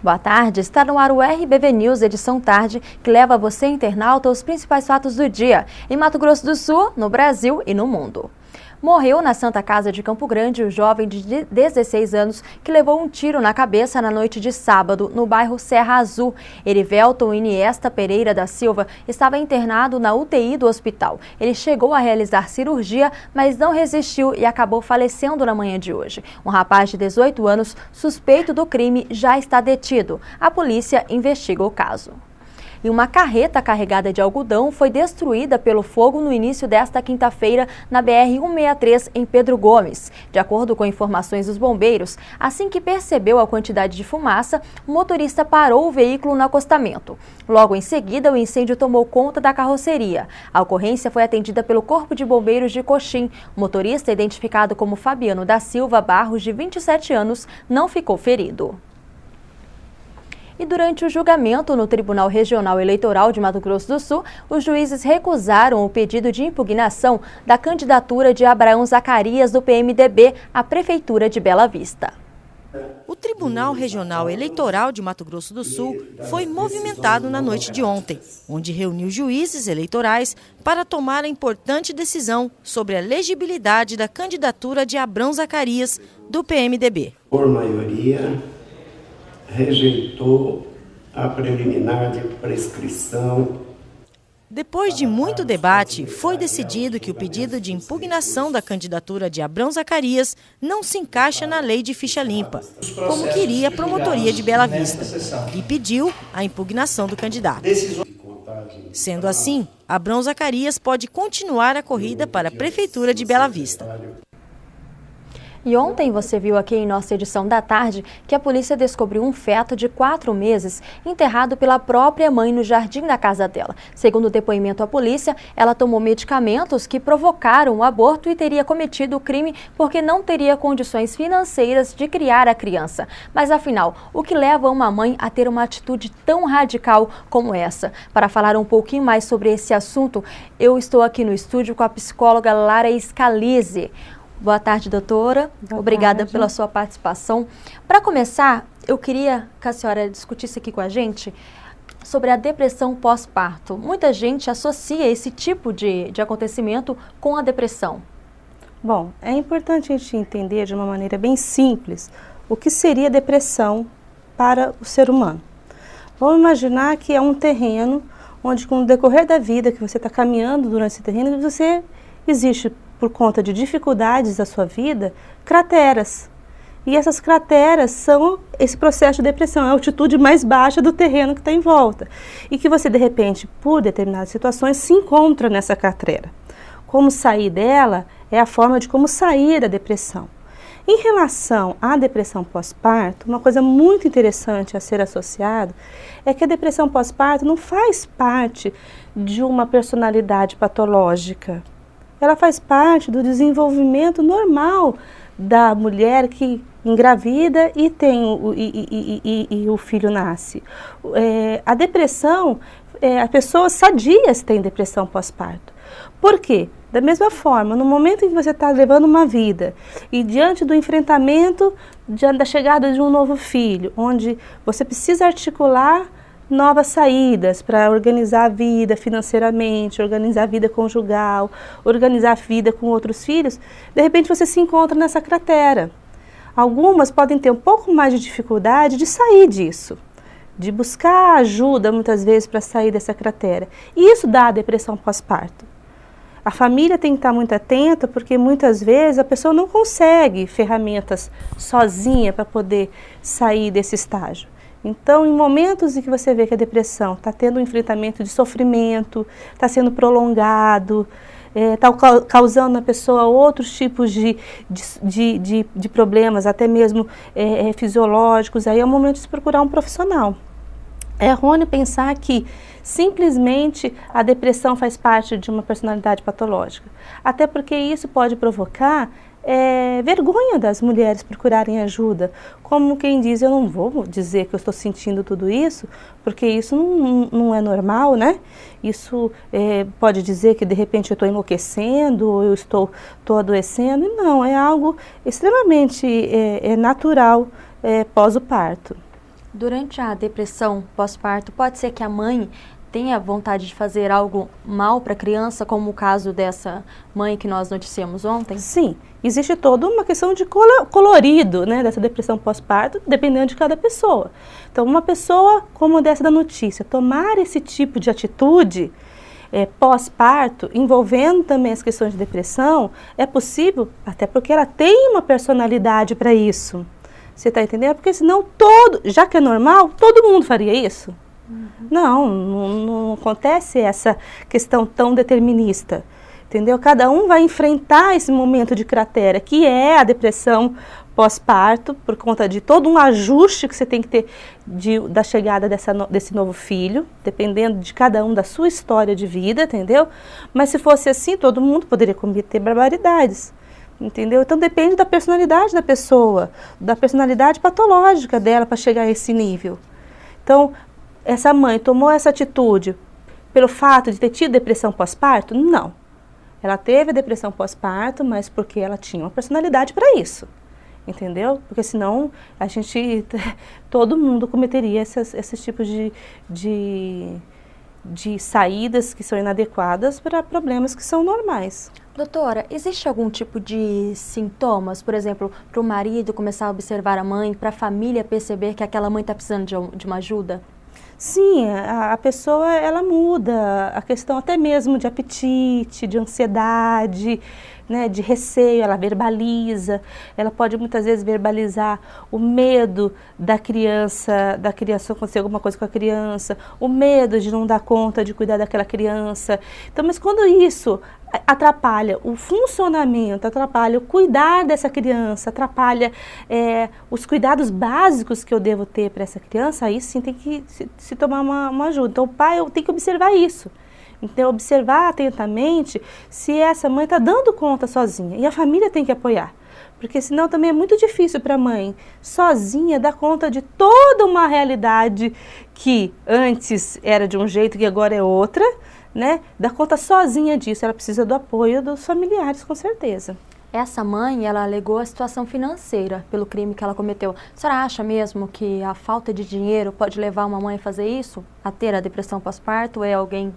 Boa tarde, está no ar o RBV News, edição tarde, que leva você, internauta, aos principais fatos do dia, em Mato Grosso do Sul, no Brasil e no mundo. Morreu na Santa Casa de Campo Grande o jovem de 16 anos que levou um tiro na cabeça na noite de sábado, no bairro Serra Azul. Erivelton Iniesta Pereira da Silva estava internado na UTI do hospital. Ele chegou a realizar cirurgia, mas não resistiu e acabou falecendo na manhã de hoje. Um rapaz de 18 anos, suspeito do crime, já está detido. A polícia investiga o caso. E uma carreta carregada de algodão foi destruída pelo fogo no início desta quinta-feira na BR-163 em Pedro Gomes. De acordo com informações dos bombeiros, assim que percebeu a quantidade de fumaça, o motorista parou o veículo no acostamento. Logo em seguida, o incêndio tomou conta da carroceria. A ocorrência foi atendida pelo Corpo de Bombeiros de Coxim. O motorista, identificado como Fabiano da Silva Barros, de 27 anos, não ficou ferido. E durante o julgamento no Tribunal Regional Eleitoral de Mato Grosso do Sul, os juízes recusaram o pedido de impugnação da candidatura de Abraão Zacarias do PMDB à Prefeitura de Bela Vista. O Tribunal Regional Eleitoral de Mato Grosso do Sul foi movimentado na noite de ontem, onde reuniu juízes eleitorais para tomar a importante decisão sobre a legibilidade da candidatura de Abraão Zacarias do PMDB. Por maioria, rejeitou a preliminar de prescrição. Depois de muito debate, foi decidido que o pedido de impugnação da candidatura de Abraão Zacarias não se encaixa na lei de ficha limpa, como queria a promotoria de Bela Vista, e pediu a impugnação do candidato. Sendo assim, Abraão Zacarias pode continuar a corrida para a Prefeitura de Bela Vista. E ontem você viu aqui em nossa edição da tarde que a polícia descobriu um feto de 4 meses enterrado pela própria mãe no jardim da casa dela. Segundo o depoimento à polícia, ela tomou medicamentos que provocaram o aborto e teria cometido o crime porque não teria condições financeiras de criar a criança. Mas afinal, o que leva uma mãe a ter uma atitude tão radical como essa? Para falar um pouquinho mais sobre esse assunto, eu estou aqui no estúdio com a psicóloga Lara Scalise. Boa tarde, doutora. Obrigada pela sua participação. Para começar, eu queria que a senhora discutisse aqui com a gente sobre a depressão pós-parto. Muita gente associa esse tipo de acontecimento com a depressão. Bom, é importante a gente entender de uma maneira bem simples o que seria depressão para o ser humano. Vamos imaginar que é um terreno onde, com o decorrer da vida, que você está caminhando durante esse terreno, existe, por conta de dificuldades da sua vida, crateras. E essas crateras são esse processo de depressão, é a altitude mais baixa do terreno que está em volta. E que você, de repente, por determinadas situações, se encontra nessa cratera. Como sair dela é a forma de como sair da depressão. Em relação à depressão pós-parto, uma coisa muito interessante a ser associado é que a depressão pós-parto não faz parte de uma personalidade patológica. Ela faz parte do desenvolvimento normal da mulher que engravida e tem o filho nasce. A depressão, as pessoas sadias têm depressão pós-parto. Por quê? Da mesma forma, no momento em que você está levando uma vida e diante do enfrentamento da chegada de um novo filho, onde você precisa articular novas saídas para organizar a vida financeiramente, organizar a vida conjugal, organizar a vida com outros filhos, de repente você se encontra nessa cratera. Algumas podem ter um pouco mais de dificuldade de sair disso, de buscar ajuda muitas vezes para sair dessa cratera. E isso dá a depressão pós-parto. A família tem que estar muito atenta porque muitas vezes a pessoa não consegue ferramentas sozinha para poder sair desse estágio. Então, em momentos em que você vê que a depressão está tendo um enfrentamento de sofrimento, está sendo prolongado, está causando na pessoa outros tipos de problemas, até mesmo fisiológicos, aí é o momento de se procurar um profissional. É errôneo pensar que simplesmente a depressão faz parte de uma personalidade patológica, até porque isso pode provocar vergonha das mulheres procurarem ajuda, como quem diz, eu não vou dizer que eu estou sentindo tudo isso, porque isso não é normal, né? Isso pode dizer que de repente eu estou enlouquecendo, ou eu estou adoecendo, e não, é algo extremamente natural pós o parto. Durante a depressão pós-parto, pode ser que a mãe tenha vontade de fazer algo mal para a criança, como o caso dessa mãe que nós noticiamos ontem? Sim, existe toda uma questão de colorido, né, dessa depressão pós-parto, dependendo de cada pessoa. Então, uma pessoa como dessa da notícia, tomar esse tipo de atitude pós-parto, envolvendo também as questões de depressão, é possível, até porque ela tem uma personalidade para isso. Você está entendendo? Porque senão já que é normal, todo mundo faria isso. Não acontece essa questão tão determinista, entendeu? Cada um vai enfrentar esse momento de cratera, que é a depressão pós-parto, por conta de todo um ajuste que você tem que ter da chegada desse novo filho, dependendo de cada um da sua história de vida, entendeu? Mas se fosse assim, todo mundo poderia cometer barbaridades, entendeu? Então depende da personalidade da pessoa, da personalidade patológica dela para chegar a esse nível. Então, essa mãe tomou essa atitude pelo fato de ter tido depressão pós-parto? Não. Ela teve depressão pós-parto, mas porque ela tinha uma personalidade para isso. Entendeu? Porque senão todo mundo cometeria esses tipos de saídas que são inadequadas para problemas que são normais. Doutora, existe algum tipo de sintomas, por exemplo, para o marido começar a observar a mãe, para a família perceber que aquela mãe está precisando de uma ajuda? Sim, a pessoa ela muda, a questão até mesmo de apetite, de ansiedade, né, de receio, ela verbaliza, ela pode muitas vezes verbalizar o medo da criança acontecer alguma coisa com a criança, o medo de não dar conta de cuidar daquela criança. Então, mas quando isso atrapalha o funcionamento, atrapalha o cuidar dessa criança, atrapalha os cuidados básicos que eu devo ter para essa criança, aí sim tem que se tomar uma ajuda. Então o pai tem que observar isso. Então observar atentamente se essa mãe está dando conta sozinha. E a família tem que apoiar. Porque senão também é muito difícil para a mãe sozinha dar conta de toda uma realidade que antes era de um jeito e agora é outra, né? Dar conta sozinha disso, ela precisa do apoio dos familiares, com certeza. Essa mãe, ela alegou a situação financeira pelo crime que ela cometeu. A senhora acha mesmo que a falta de dinheiro pode levar uma mãe a fazer isso? A ter a depressão pós-parto? Ou é alguém,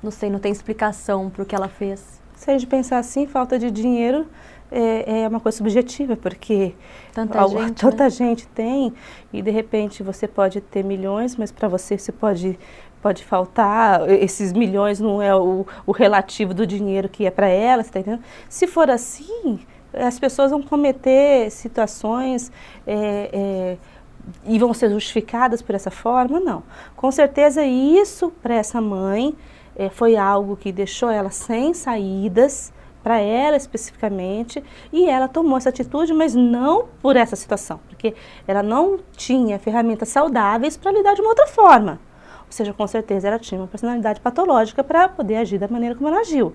não sei, não tem explicação para o que ela fez? Se a gente pensar assim, falta de dinheiro é uma coisa subjetiva, porque tanta gente tem e de repente você pode ter milhões, mas para você pode faltar, esses milhões não é o relativo do dinheiro que é para ela, você tá entendendo? Se for assim, as pessoas vão cometer situações e vão ser justificadas por essa forma? Não. Com certeza isso para essa mãe foi algo que deixou ela sem saídas, para ela especificamente, e ela tomou essa atitude, mas não por essa situação, porque ela não tinha ferramentas saudáveis para lidar de uma outra forma. Ou seja, com certeza ela tinha uma personalidade patológica para poder agir da maneira como ela agiu.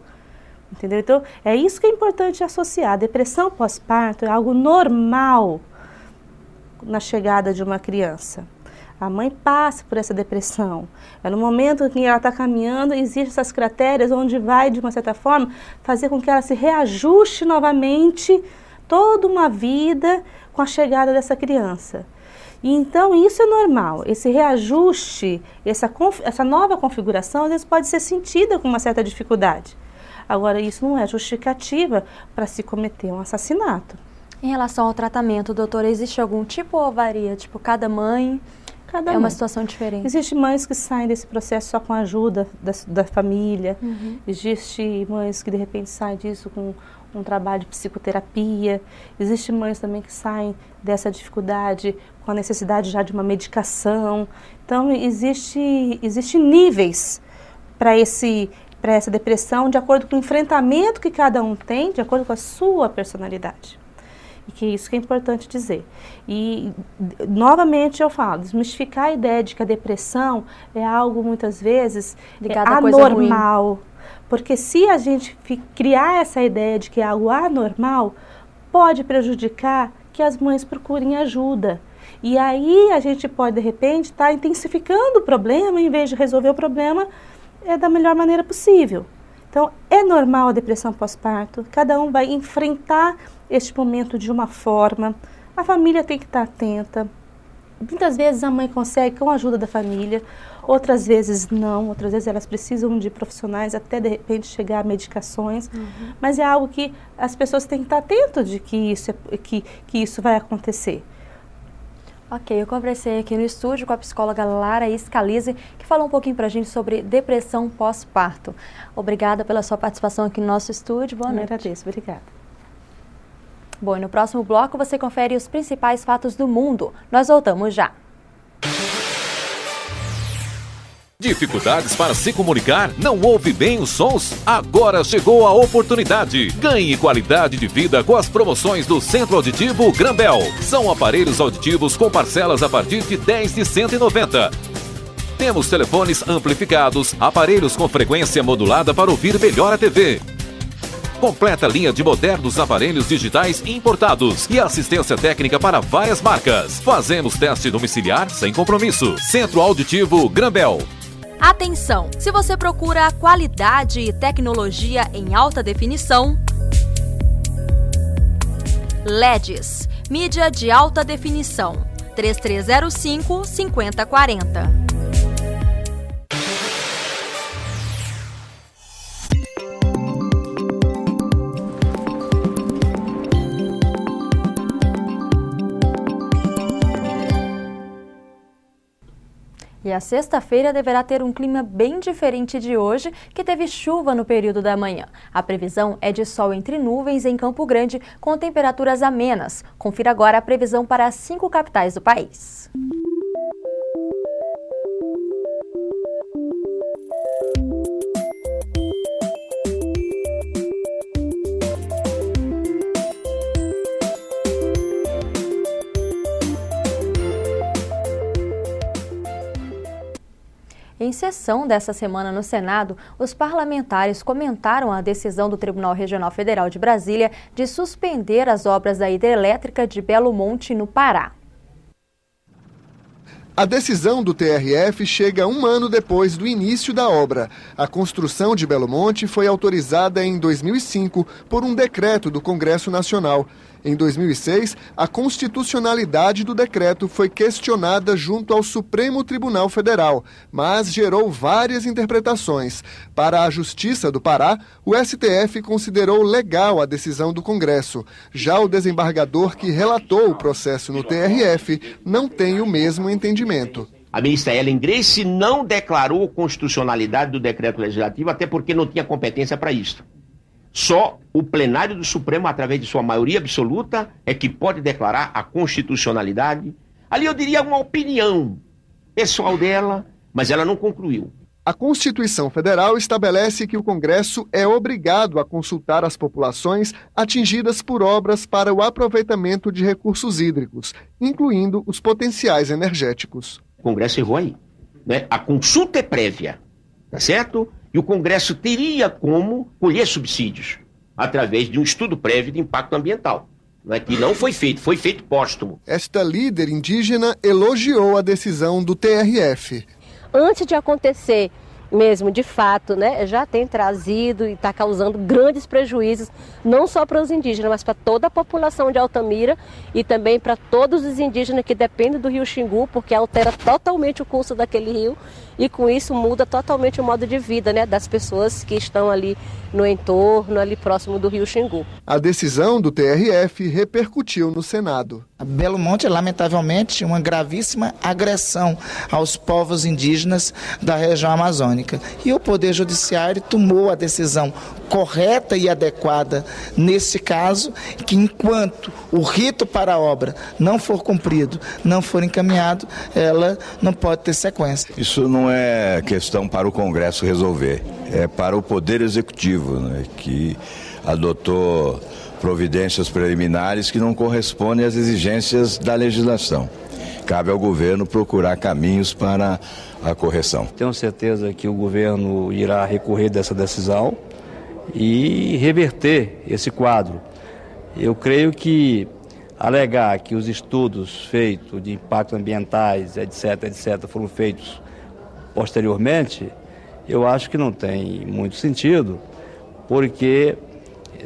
Entendeu? Então, é isso que é importante associar. A depressão pós-parto é algo normal na chegada de uma criança. A mãe passa por essa depressão. É no momento em que ela está caminhando, existem essas crateras onde vai, de uma certa forma, fazer com que ela se reajuste novamente toda uma vida com a chegada dessa criança. E então isso é normal, esse reajuste, essa nova configuração, às vezes pode ser sentida com uma certa dificuldade. Agora, isso não é justificativa para se cometer um assassinato. Em relação ao tratamento, doutora, existe algum tipo ou varia? Tipo, cada mãe uma situação diferente? Existem mães que saem desse processo só com a ajuda da família. Existem mães que de repente saem disso com um trabalho de psicoterapia. Existem mães também que saem dessa dificuldade com a necessidade já de uma medicação. Então, existe níveis para essa depressão de acordo com o enfrentamento que cada um tem, de acordo com a sua personalidade. E que isso que é importante dizer. E, novamente, eu falo, desmistificar a ideia de que a depressão é algo, muitas vezes, anormal. Porque se a gente criar essa ideia de que é algo anormal, pode prejudicar que as mães procurem ajuda. E aí a gente pode, de repente, estar intensificando o problema, em vez de resolver o problema da melhor maneira possível. Então, é normal a depressão pós-parto, cada um vai enfrentar este momento de uma forma, a família tem que estar atenta, Muitas vezes a mãe consegue com a ajuda da família, outras vezes não, outras vezes elas precisam de profissionais até de repente chegar a medicações, mas é algo que as pessoas têm que estar atentas de que isso vai acontecer. Ok, eu conversei aqui no estúdio com a psicóloga Lara Scalise, que falou um pouquinho pra gente sobre depressão pós-parto. Obrigada pela sua participação aqui no nosso estúdio. Boa noite. Eu agradeço, obrigada. Bom, e no próximo bloco você confere os principais fatos do mundo. Nós voltamos já. Dificuldades para se comunicar? Não ouve bem os sons? Agora chegou a oportunidade. Ganhe qualidade de vida com as promoções do Centro Auditivo Grambel. São aparelhos auditivos com parcelas a partir de R$10 de 190. Temos telefones amplificados, aparelhos com frequência modulada para ouvir melhor a TV. Completa linha de modernos aparelhos digitais importados e assistência técnica para várias marcas. Fazemos teste domiciliar sem compromisso. Centro Auditivo Grambel. Atenção! Se você procura qualidade e tecnologia em alta definição, LEDs, mídia de alta definição, 3305-5040. E a sexta-feira deverá ter um clima bem diferente de hoje, que teve chuva no período da manhã. A previsão é de sol entre nuvens em Campo Grande, com temperaturas amenas. Confira agora a previsão para as 5 capitais do país. Em sessão dessa semana no Senado, os parlamentares comentaram a decisão do Tribunal Regional Federal de Brasília de suspender as obras da hidrelétrica de Belo Monte, no Pará. A decisão do TRF chega 1 ano depois do início da obra. A construção de Belo Monte foi autorizada em 2005 por um decreto do Congresso Nacional. Em 2006, a constitucionalidade do decreto foi questionada junto ao Supremo Tribunal Federal, mas gerou várias interpretações. Para a Justiça do Pará, o STF considerou legal a decisão do Congresso. Já o desembargador que relatou o processo no TRF não tem o mesmo entendimento. A ministra Ellen Grace não declarou constitucionalidade do decreto legislativo, até porque não tinha competência para isso. Só o plenário do Supremo, através de sua maioria absoluta, é que pode declarar a constitucionalidade. Ali eu diria uma opinião pessoal dela, mas ela não concluiu. A Constituição Federal estabelece que o Congresso é obrigado a consultar as populações atingidas por obras para o aproveitamento de recursos hídricos, incluindo os potenciais energéticos. O Congresso errou aí, né? A consulta é prévia, tá certo? E o Congresso teria como colher subsídios através de um estudo prévio de impacto ambiental, né, que não foi feito póstumo. Esta líder indígena elogiou a decisão do TRF. Antes de acontecer mesmo, de fato, né, já tem trazido e está causando grandes prejuízos, não só para os indígenas, mas para toda a população de Altamira e também para todos os indígenas que dependem do rio Xingu, porque altera totalmente o curso daquele rio e com isso muda totalmente o modo de vida, né, das pessoas que estão ali no entorno, ali próximo do rio Xingu. A decisão do TRF repercutiu no Senado. A Belo Monte é, lamentavelmente, uma gravíssima agressão aos povos indígenas da região amazônica. E o Poder Judiciário tomou a decisão correta e adequada nesse caso, que enquanto o rito para a obra não for cumprido, não for encaminhado, ela não pode ter sequência. Isso não é questão para o Congresso resolver, é para o Poder Executivo, né, que adotou providências preliminares que não correspondem às exigências da legislação. Cabe ao governo procurar caminhos para a correção. Tenho certeza que o governo irá recorrer dessa decisão e reverter esse quadro. Eu creio que alegar que os estudos feitos de impactos ambientais, etc., foram feitos posteriormente, eu acho que não tem muito sentido, porque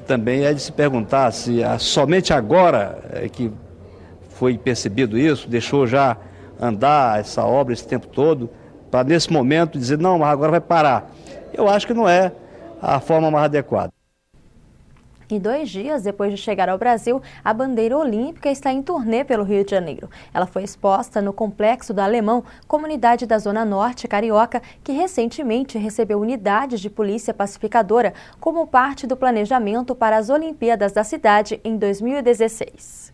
também é de se perguntar se somente agora é que foi percebido isso, deixou já andar essa obra esse tempo todo, para nesse momento dizer, não, mas agora vai parar. Eu acho que não é a forma mais adequada. E 2 dias depois de chegar ao Brasil, a bandeira olímpica está em turnê pelo Rio de Janeiro. Ela foi exposta no Complexo do Alemão, comunidade da Zona Norte carioca, que recentemente recebeu unidades de polícia pacificadora como parte do planejamento para as Olimpíadas da cidade em 2016.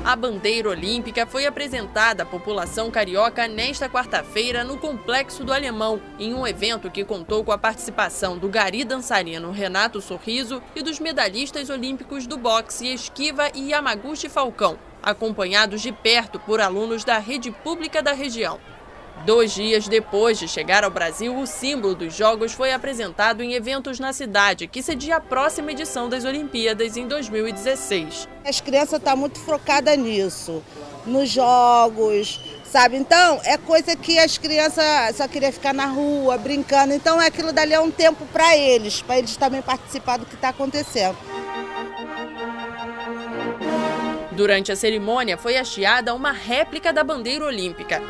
A bandeira olímpica foi apresentada à população carioca nesta quarta-feira no Complexo do Alemão, em um evento que contou com a participação do gari dançarino Renato Sorriso e dos medalhistas olímpicos do boxe Esquiva e Yamaguchi Falcão, acompanhados de perto por alunos da rede pública da região. 2 dias depois de chegar ao Brasil, o símbolo dos Jogos foi apresentado em eventos na cidade, que cedia a próxima edição das Olimpíadas em 2016. As crianças estão muito focadas nisso, nos Jogos, sabe? Então, é coisa que as crianças só queriam ficar na rua, brincando. Então, aquilo dali é um tempo para eles também participar do que está acontecendo. Durante a cerimônia, foi hasteada uma réplica da bandeira olímpica.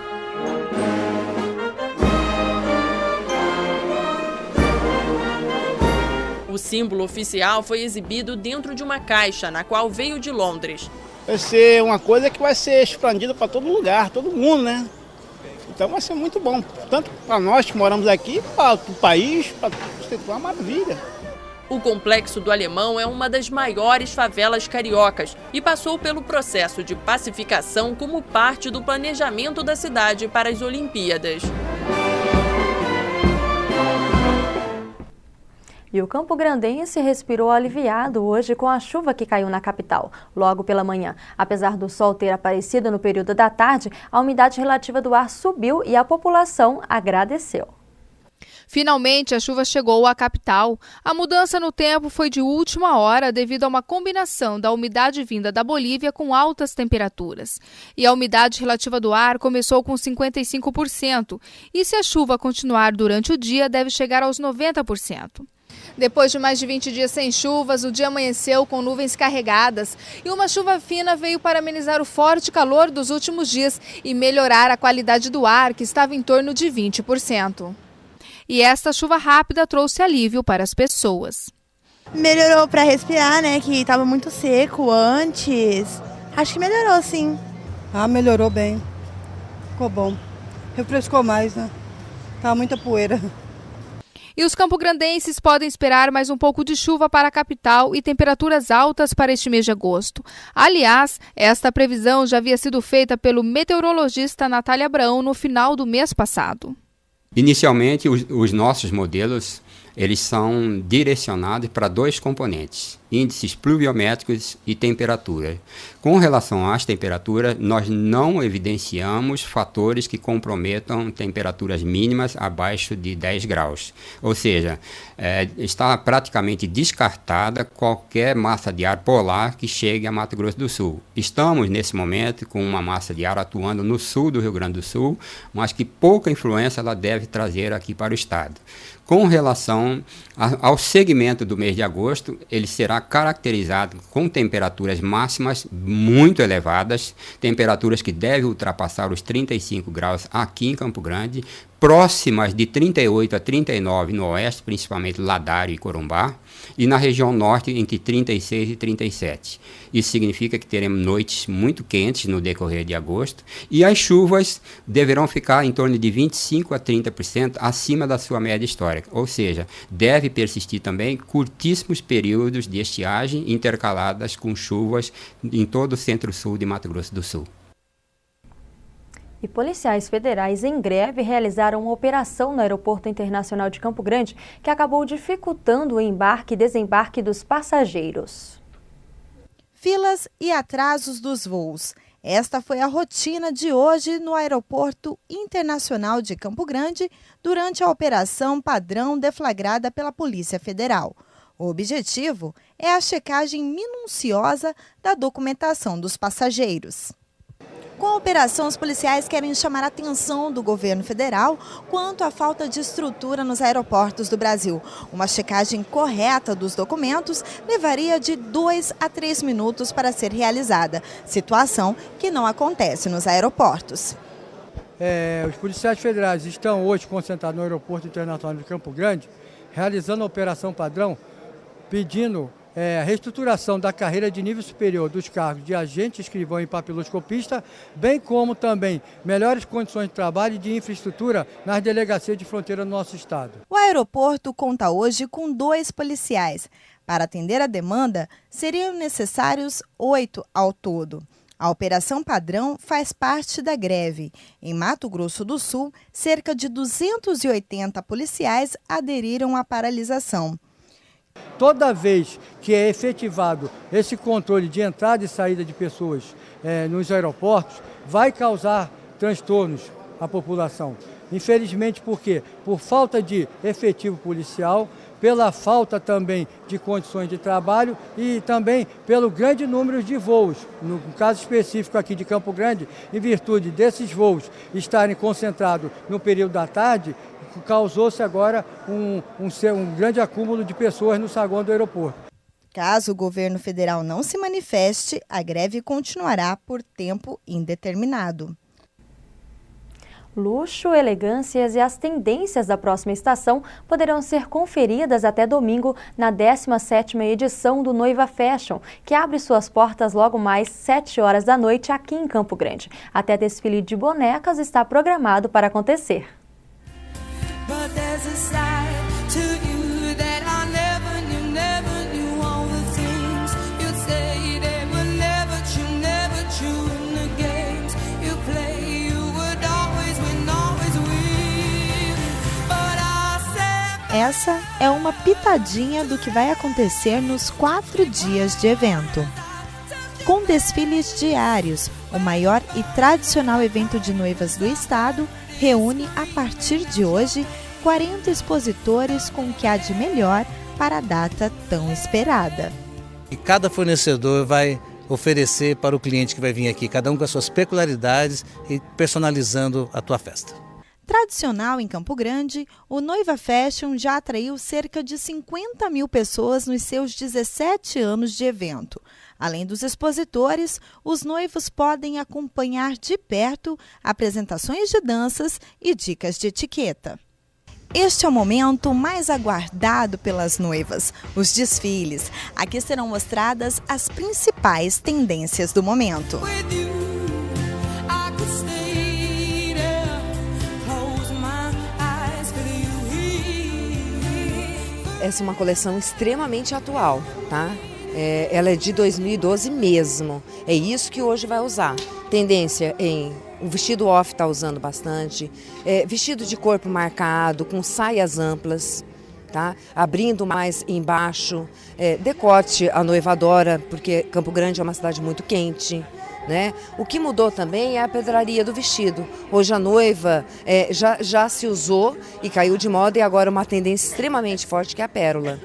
O símbolo oficial foi exibido dentro de uma caixa, na qual veio de Londres. Vai ser uma coisa que vai ser expandida para todo lugar, todo mundo, né? Então vai ser muito bom, tanto para nós que moramos aqui, para o país, para uma maravilha. O Complexo do Alemão é uma das maiores favelas cariocas e passou pelo processo de pacificação como parte do planejamento da cidade para as Olimpíadas. E o campograndense respirou aliviado hoje com a chuva que caiu na capital, logo pela manhã. Apesar do sol ter aparecido no período da tarde, a umidade relativa do ar subiu e a população agradeceu. Finalmente, a chuva chegou à capital. A mudança no tempo foi de última hora devido a uma combinação da umidade vinda da Bolívia com altas temperaturas. E a umidade relativa do ar começou com 55%. E se a chuva continuar durante o dia, deve chegar aos 90%. Depois de mais de 20 dias sem chuvas, o dia amanheceu com nuvens carregadas e uma chuva fina veio para amenizar o forte calor dos últimos dias e melhorar a qualidade do ar, que estava em torno de 20%. E esta chuva rápida trouxe alívio para as pessoas. Melhorou para respirar, né, que estava muito seco antes. Acho que melhorou, sim. Melhorou bem. Ficou bom. Refrescou mais, né? Tava muita poeira. E os campograndenses podem esperar mais um pouco de chuva para a capital e temperaturas altas para este mês de agosto. Aliás, esta previsão já havia sido feita pelo meteorologista Natália Abraão no final do mês passado. Inicialmente, os nossos modelos eles são direcionados para 2 componentes, índices pluviométricos e temperatura. Com relação às temperaturas, nós não evidenciamos fatores que comprometam temperaturas mínimas abaixo de 10 graus. Ou seja, está praticamente descartada qualquer massa de ar polar que chegue a Mato Grosso do Sul. Estamos, nesse momento, com uma massa de ar atuando no sul do Rio Grande do Sul, mas que pouca influência ela deve trazer aqui para o estado. Com relação ao segmento do mês de agosto, ele será caracterizado com temperaturas máximas muito elevadas, temperaturas que devem ultrapassar os 35 graus aqui em Campo Grande, próximas de 38 a 39 no oeste, principalmente Ladário e Corumbá, e na região norte entre 36 e 37. Isso significa que teremos noites muito quentes no decorrer de agosto e as chuvas deverão ficar em torno de 25 a 30% acima da sua média histórica, ou seja, deve persistir também curtíssimos períodos de estiagem intercaladas com chuvas em todo o centro-sul de Mato Grosso do Sul. E policiais federais em greve realizaram uma operação no Aeroporto Internacional de Campo Grande que acabou dificultando o embarque e desembarque dos passageiros. Filas e atrasos dos voos. Esta foi a rotina de hoje no Aeroporto Internacional de Campo Grande durante a operação padrão deflagrada pela Polícia Federal. O objetivo é a checagem minuciosa da documentação dos passageiros. Com a operação, os policiais querem chamar a atenção do governo federal quanto à falta de estrutura nos aeroportos do Brasil. Uma checagem correta dos documentos levaria de 2 a 3 minutos para ser realizada, situação que não acontece nos aeroportos. Os policiais federais estão hoje concentrados no Aeroporto Internacional de Campo Grande, realizando a operação padrão, pedindo a reestruturação da carreira de nível superior dos cargos de agente, escrivão e papiloscopista, bem como também melhores condições de trabalho e de infraestrutura nas delegacias de fronteira do nosso estado. O aeroporto conta hoje com 2 policiais. Para atender a demanda, seriam necessários 8 ao todo. A operação padrão faz parte da greve. Em Mato Grosso do Sul, cerca de 280 policiais aderiram à paralisação. Toda vez que é efetivado esse controle de entrada e saída de pessoas nos aeroportos, vai causar transtornos à população. Infelizmente, por quê? Por falta de efetivo policial, pela falta também de condições de trabalho e também pelo grande número de voos. No caso específico aqui de Campo Grande, em virtude desses voos estarem concentrados no período da tarde, causou-se agora um grande acúmulo de pessoas no saguão do aeroporto. Caso o governo federal não se manifeste, a greve continuará por tempo indeterminado. Luxo, elegâncias e as tendências da próxima estação poderão ser conferidas até domingo na 17ª edição do Noiva Fashion, que abre suas portas logo mais 7 horas da noite aqui em Campo Grande. Até desfile de bonecas está programado para acontecer. Essa é uma pitadinha do que vai acontecer nos 4 dias de evento. Com desfiles diários, o maior e tradicional evento de noivas do estado reúne, a partir de hoje, 40 expositores com o que há de melhor para a data tão esperada. E cada fornecedor vai oferecer para o cliente que vai vir aqui, cada um com as suas peculiaridades e personalizando a tua festa. Tradicional em Campo Grande, o Noiva Fashion já atraiu cerca de 50 mil pessoas nos seus 17 anos de evento. Além dos expositores, os noivos podem acompanhar de perto apresentações de danças e dicas de etiqueta. Este é o momento mais aguardado pelas noivas, os desfiles. Aqui serão mostradas as principais tendências do momento. Essa é uma coleção extremamente atual, tá? Ela é de 2012 mesmo. É isso que hoje vai usar. Tendência em o vestido off está usando bastante, vestido de corpo marcado, com saias amplas, tá? Abrindo mais embaixo, decote a noiva adora, porque Campo Grande é uma cidade muito quente. Né? O que mudou também é a pedraria do vestido. Hoje a noiva já se usou e caiu de moda, e agora uma tendência extremamente forte que é a pérola.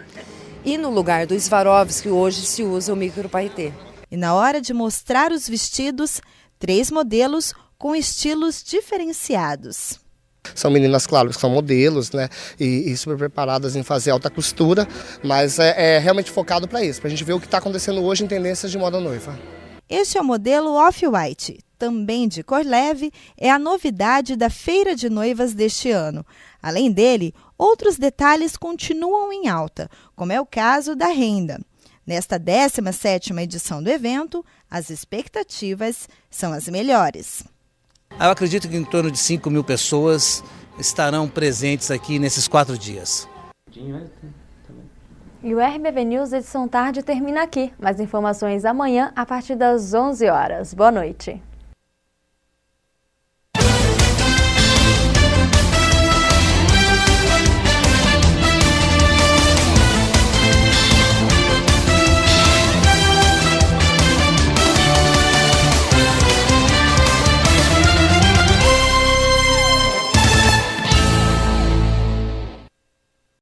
E no lugar do Swarovski hoje se usa o micro paetê. E na hora de mostrar os vestidos, 3 modelos com estilos diferenciados. São meninas, claro, que são modelos, né, e super preparadas em fazer alta costura, mas é realmente focado para isso, para a gente ver o que está acontecendo hoje em tendências de moda noiva. Este é o modelo Off-White, também de cor leve, é a novidade da Feira de Noivas deste ano. Além dele, outros detalhes continuam em alta, como é o caso da renda. Nesta 17ª edição do evento, as expectativas são as melhores. Eu acredito que em torno de 5 mil pessoas estarão presentes aqui nesses 4 dias. E o RBV News Edição Tarde termina aqui. Mais informações amanhã a partir das 11 horas. Boa noite.